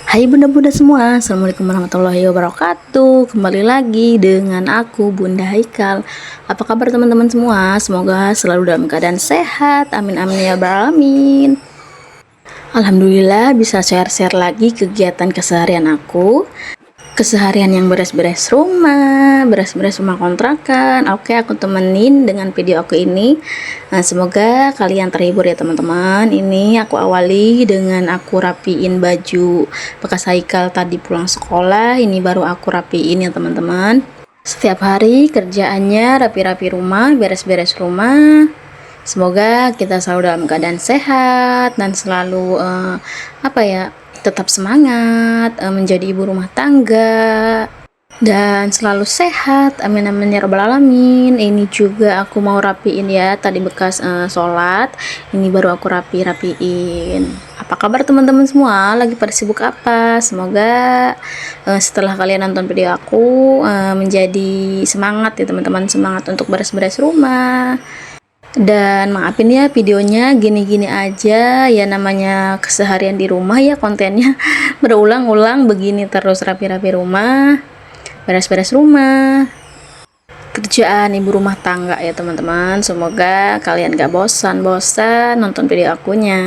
Hai bunda-bunda semua, Assalamualaikum warahmatullahi wabarakatuh. Kembali lagi dengan aku Bunda Haikal. Apa kabar teman-teman semua? Semoga selalu dalam keadaan sehat. Amin amin ya rabbal alamin. Alhamdulillah bisa share-share lagi kegiatan keseharian aku. Keseharian yang beres-beres rumah kontrakan. Oke, aku temenin dengan video aku ini. Nah, semoga kalian terhibur ya teman-teman. Ini aku awali dengan aku rapiin baju bekas Haikal tadi pulang sekolah. Ini baru aku rapiin ya teman-teman. Setiap hari kerjaannya rapi-rapi rumah, beres-beres rumah. Semoga kita selalu dalam keadaan sehat dan selalu tetap semangat menjadi ibu rumah tangga dan selalu sehat. Amin amin ya rabbal alamin. Ini juga aku mau rapiin ya, tadi bekas sholat. Ini baru aku rapiin. Apa kabar teman-teman semua? Lagi pada sibuk apa? Semoga setelah kalian nonton video aku menjadi semangat ya teman-teman, semangat untuk beres-beres rumah. Dan maafin ya videonya gini-gini aja ya, namanya keseharian di rumah ya, kontennya berulang-ulang begini terus, rapi-rapi rumah, beres-beres rumah, kerjaan ibu rumah tangga ya teman-teman. Semoga kalian gak bosan-bosan nonton video akunya.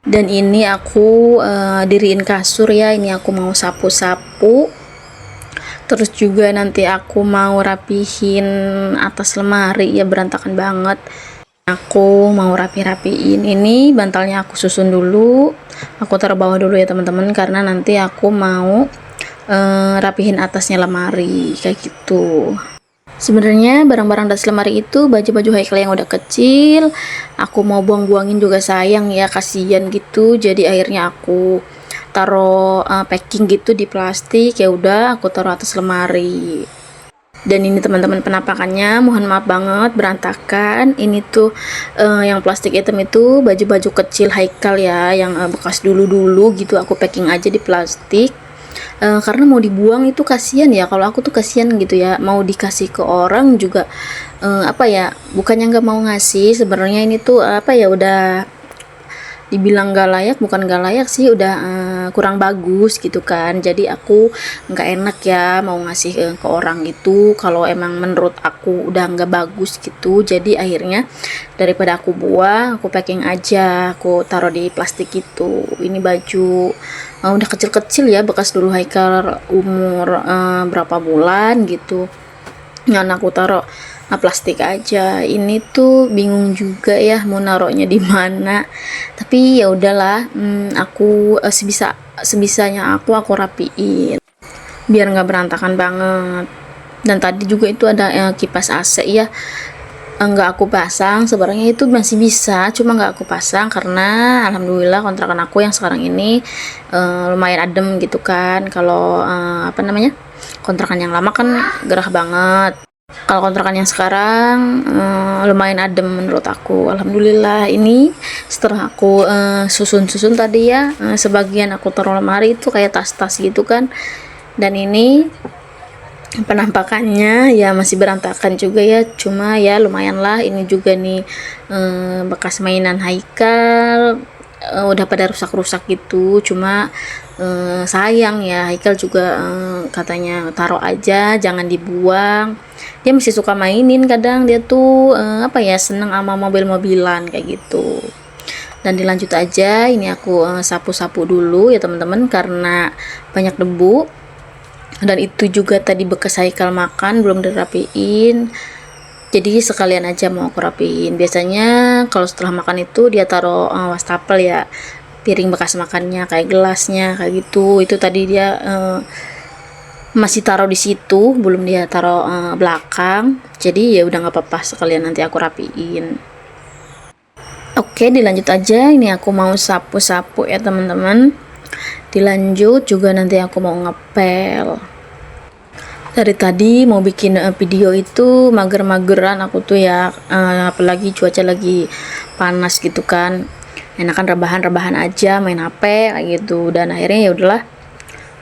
Dan ini aku diriin kasur ya, ini aku mau sapu-sapu. Terus juga nanti aku mau rapihin atas lemari ya, berantakan banget. Aku mau rapiin ini, bantalnya aku susun dulu, aku taruh bawah dulu ya teman-teman, karena nanti aku mau rapihin atasnya lemari kayak gitu. Sebenarnya barang-barang atas lemari itu baju-baju Haikal yang udah kecil, aku mau buang-buangin juga sayang ya, kasihan gitu. Jadi akhirnya aku taruh packing gitu di plastik, ya udah aku taruh atas lemari. Dan ini teman-teman penampakannya, mohon maaf banget berantakan. Ini tuh yang plastik hitam itu baju-baju kecil Haikal ya, yang bekas dulu-dulu gitu, aku packing aja di plastik. Karena mau dibuang itu kasihan ya, kalau aku tuh kasihan gitu ya, mau dikasih ke orang juga bukannya nggak mau ngasih, sebenarnya ini tuh udah dibilang gak layak, bukan gak layak sih, udah kurang bagus gitu kan. Jadi aku nggak enak ya mau ngasih ke orang itu kalau emang menurut aku udah nggak bagus gitu. Jadi akhirnya daripada aku buang, aku packing aja, aku taruh di plastik itu. Ini baju udah kecil-kecil ya, bekas dulu Haikal umur berapa bulan gitu, yang aku taruh plastik aja. Ini tuh bingung juga ya mau naruhnya di mana, tapi ya udahlah, aku sebisanya aku rapiin biar nggak berantakan banget. Dan tadi juga itu ada kipas AC ya, nggak aku pasang. Sebenarnya itu masih bisa, cuma nggak aku pasang karena alhamdulillah kontrakan aku yang sekarang ini lumayan adem gitu kan. Kalau kontrakan yang lama kan gerah banget. Kalau kontrakan yang sekarang lumayan adem menurut aku, alhamdulillah. Ini setelah aku susun tadi ya, sebagian aku taruh lemari itu kayak tas-tas gitu kan. Dan ini penampakannya ya masih berantakan juga ya, cuma ya lumayan lah. Ini juga nih bekas mainan Haikal, udah pada rusak-rusak gitu, cuma sayang ya, Haikal juga katanya taruh aja jangan dibuang. Dia masih suka mainin, kadang dia tuh seneng sama mobil-mobilan kayak gitu. Dan dilanjut aja, ini aku sapu-sapu dulu ya teman-teman karena banyak debu. Dan itu juga tadi bekas Haikal makan belum dirapiin, jadi sekalian aja mau aku rapiin. Biasanya kalau setelah makan itu dia taruh wastafel ya, piring bekas makannya kayak gelasnya kayak gitu. Itu tadi dia masih taruh di situ, belum dia taruh belakang. Jadi ya udah nggak apa-apa, sekalian nanti aku rapiin. Oke, dilanjut aja. Ini aku mau sapu-sapu ya teman-teman. Dilanjut juga nanti aku mau ngepel. Dari tadi mau bikin video itu mager-mageran aku tuh ya, apalagi cuaca lagi panas gitu kan, enakan rebahan aja, main HP kayak gitu. Dan akhirnya ya udahlah,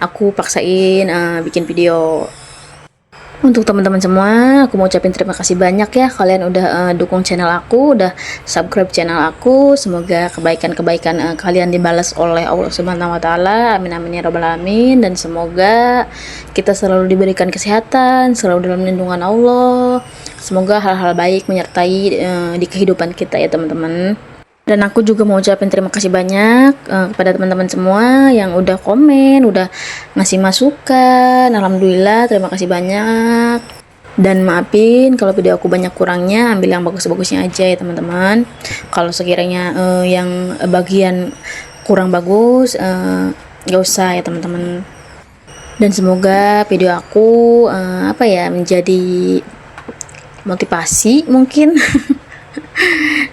aku paksain bikin video. Untuk teman-teman semua, aku mau ucapin terima kasih banyak ya kalian udah dukung channel aku, udah subscribe channel aku. Semoga kebaikan-kebaikan kalian dibalas oleh Allah Subhanahu wa taala. Amin amin ya rabbal alamin, dan semoga kita selalu diberikan kesehatan, selalu dalam lindungan Allah. Semoga hal-hal baik menyertai di kehidupan kita ya teman-teman. Dan aku juga mau ucapin terima kasih banyak kepada teman-teman semua yang udah komen, udah ngasih masukan. Alhamdulillah, terima kasih banyak. Dan maafin kalau video aku banyak kurangnya, ambil yang bagus-bagusnya aja ya teman-teman. Kalau sekiranya yang bagian kurang bagus, gak usah ya teman-teman. Dan semoga video aku menjadi motivasi mungkin.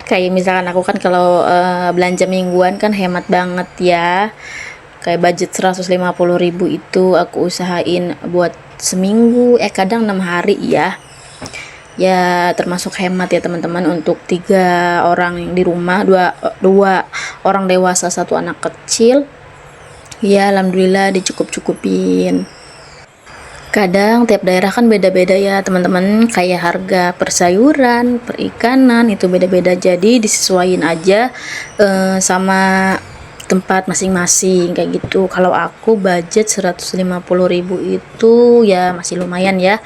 Kayak misalkan aku kan kalau belanja mingguan kan hemat banget ya, kayak budget 150.000 itu aku usahain buat seminggu, kadang 6 hari ya termasuk hemat ya teman-teman. Untuk 3 orang yang di rumah, dua orang dewasa, 1 anak kecil, ya alhamdulillah dicukup-cukupin. Kadang tiap daerah kan beda-beda ya teman-teman, kayak harga persayuran, perikanan itu beda-beda, jadi disesuaikan aja sama tempat masing-masing kayak gitu. Kalau aku budget 150.000 itu ya masih lumayan ya,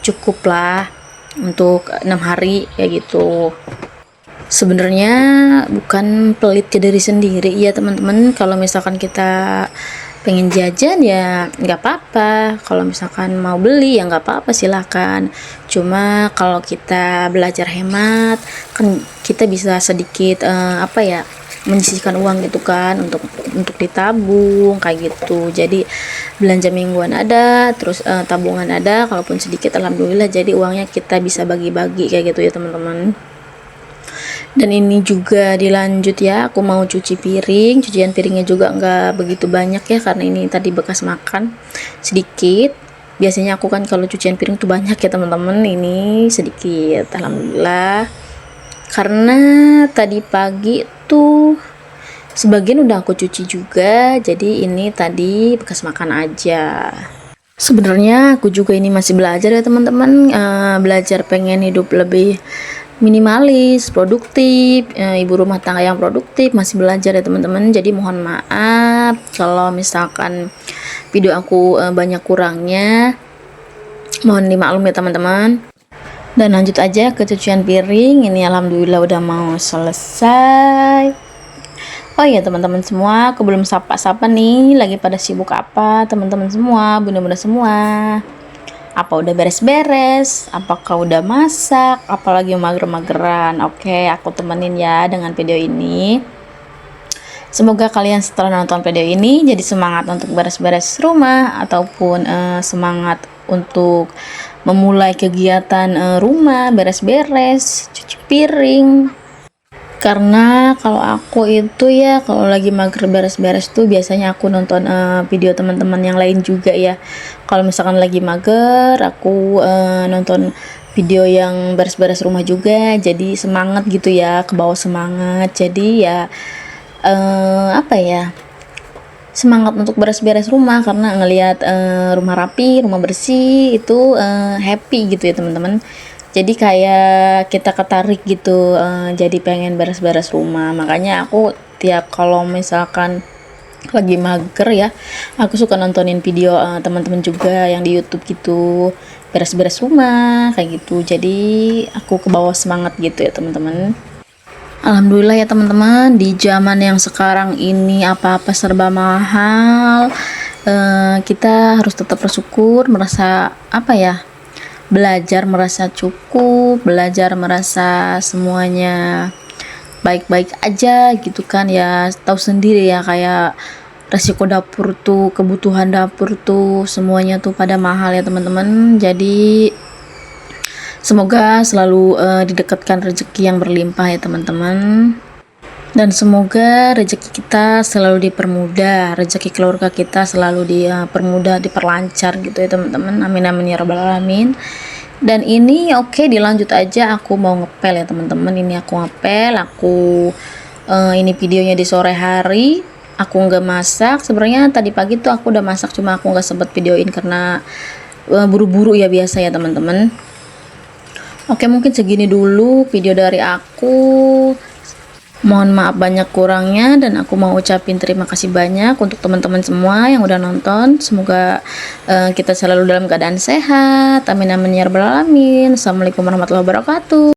cukup lah untuk 6 hari kayak gitu. Sebenarnya bukan pelit ke diri sendiri ya teman-teman, kalau misalkan kita pengen jajan ya nggak apa-apa, kalau misalkan mau beli ya nggak apa-apa, silakan. Cuma kalau kita belajar hemat kan kita bisa sedikit menyisihkan uang gitu kan, untuk ditabung kayak gitu. Jadi belanja mingguan ada, terus tabungan ada, kalaupun sedikit alhamdulillah, jadi uangnya kita bisa bagi-bagi kayak gitu ya teman-teman. Dan ini juga dilanjut ya, aku mau cuci piring. Cucian piringnya juga nggak begitu banyak ya, karena ini tadi bekas makan sedikit. Biasanya aku kan kalau cucian piring tuh banyak ya teman-teman, ini sedikit alhamdulillah, karena tadi pagi tuh sebagian udah aku cuci juga, jadi ini tadi bekas makan aja. Sebenarnya aku juga ini masih belajar ya teman-teman, belajar pengen hidup lebih minimalis, produktif, ibu rumah tangga yang produktif, masih belajar ya teman-teman. Jadi mohon maaf kalau misalkan video aku banyak kurangnya, mohon dimaklum ya teman-teman. Dan lanjut aja ke cucian piring. Ini alhamdulillah udah mau selesai. Oh iya teman-teman semua, aku belum sapa-sapa nih, lagi pada sibuk apa teman-teman semua, bunda-bunda semua? Apa udah beres-beres? Apakah udah masak? Apalagi mager-mageran? Oke, aku temenin ya dengan video ini. Semoga kalian setelah nonton video ini jadi semangat untuk beres-beres rumah, ataupun semangat untuk memulai kegiatan rumah, beres-beres, cuci piring. Karena kalau aku itu ya, kalau lagi mager beres-beres tuh biasanya aku nonton video teman-teman yang lain juga ya. Kalau misalkan lagi mager, aku nonton video yang beres-beres rumah juga, jadi semangat gitu ya, ke bawah semangat. Jadi ya semangat untuk beres-beres rumah, karena ngelihat rumah rapi, rumah bersih itu happy gitu ya teman-teman. Jadi kayak kita ketarik gitu, jadi pengen beres-beres rumah. Makanya aku tiap kalau misalkan lagi mager ya, aku suka nontonin video teman-teman juga yang di YouTube gitu, beres-beres rumah kayak gitu. Jadi aku ke bawah semangat gitu ya teman-teman. Alhamdulillah ya teman-teman, di zaman yang sekarang ini apa-apa serba mahal, kita harus tetap bersyukur, merasa belajar merasa cukup, belajar merasa semuanya baik-baik aja gitu kan ya. Tahu sendiri ya, kayak resiko dapur tuh, kebutuhan dapur tuh semuanya tuh pada mahal ya teman-teman. Jadi semoga selalu didekatkan rezeki yang berlimpah ya teman-teman. Dan semoga rezeki kita selalu dipermudah, rezeki keluarga kita selalu dipermudah, diperlancar gitu ya teman-teman. Amin amin ya rabbal alamin. Dan ini dilanjut aja, aku mau ngepel ya teman-teman. Ini aku ngepel, ini videonya di sore hari. Aku nggak masak. Sebenarnya tadi pagi tuh aku udah masak, cuma aku nggak sempet videoin karena buru-buru ya biasa ya teman-teman. Oke, mungkin segini dulu video dari aku. Mohon maaf banyak kurangnya, dan aku mau ucapin terima kasih banyak untuk teman-teman semua yang udah nonton. Semoga kita selalu dalam keadaan sehat. Amin amin ya rabbal alamin. Assalamualaikum warahmatullahi wabarakatuh.